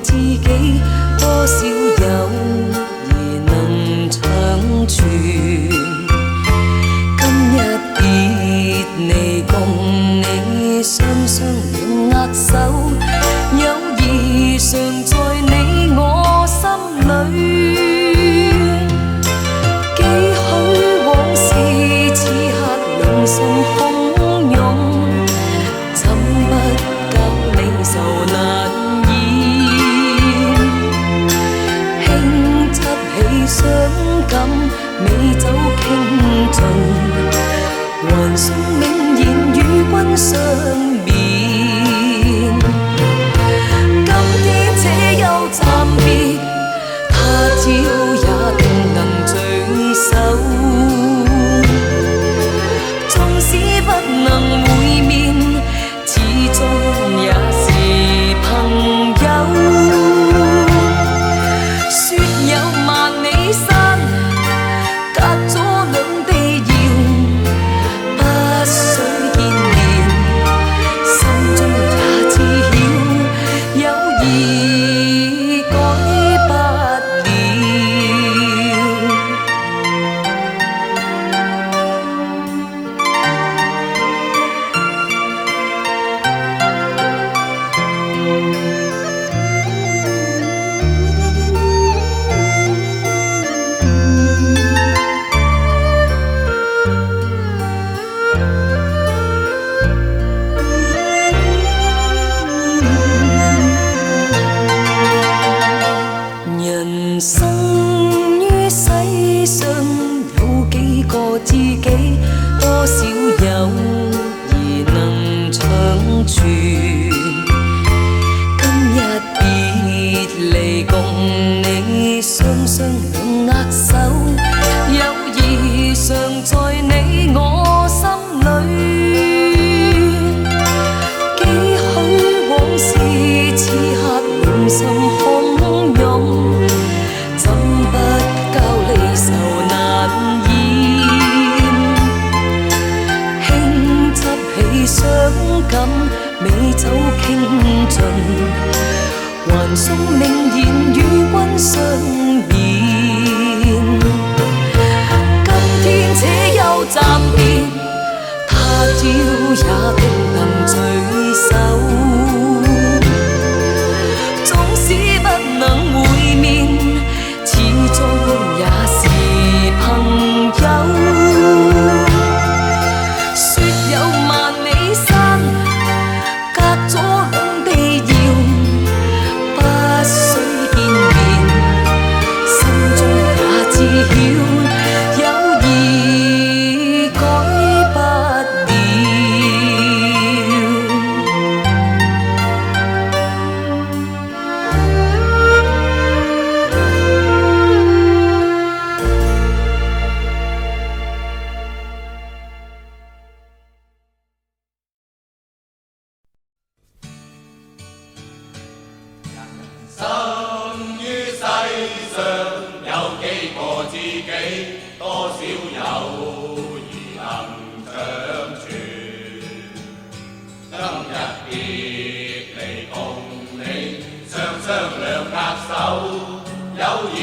自己，多少友誼能長存。今日別離，共你雙雙擁握手，友誼常在你我心裏。幾許往事，此刻兩心洶湧，怎不教你愁難言？輕執起傷感，美酒傾盡，還送銘言與君相勉。今天這休暫別，他朝也定能聚首。縱使不能會面，始終也是朋友。說有萬里山，隔咗兩地遙，不需見面，心中也知曉，友誼改不了。人生於世上有幾個知己，多少友誼能長存。今日別離，共你雙雙擁握手，友誼常在你我心裏。幾許往事，此刻兩心洶湧，怎不教離愁難言？輕執起傷感，美酒傾盡，還送銘言與君相勉。今天這休暫別，他朝也定能聚首。縱使不能會面，始終也是朋友。說有萬里山，隔咗兩地遙，不需見面，心中也知曉，友誼改不了。生於世上有幾個知己，多少友誼能長存。今日別離，共你雙雙兩握手，友誼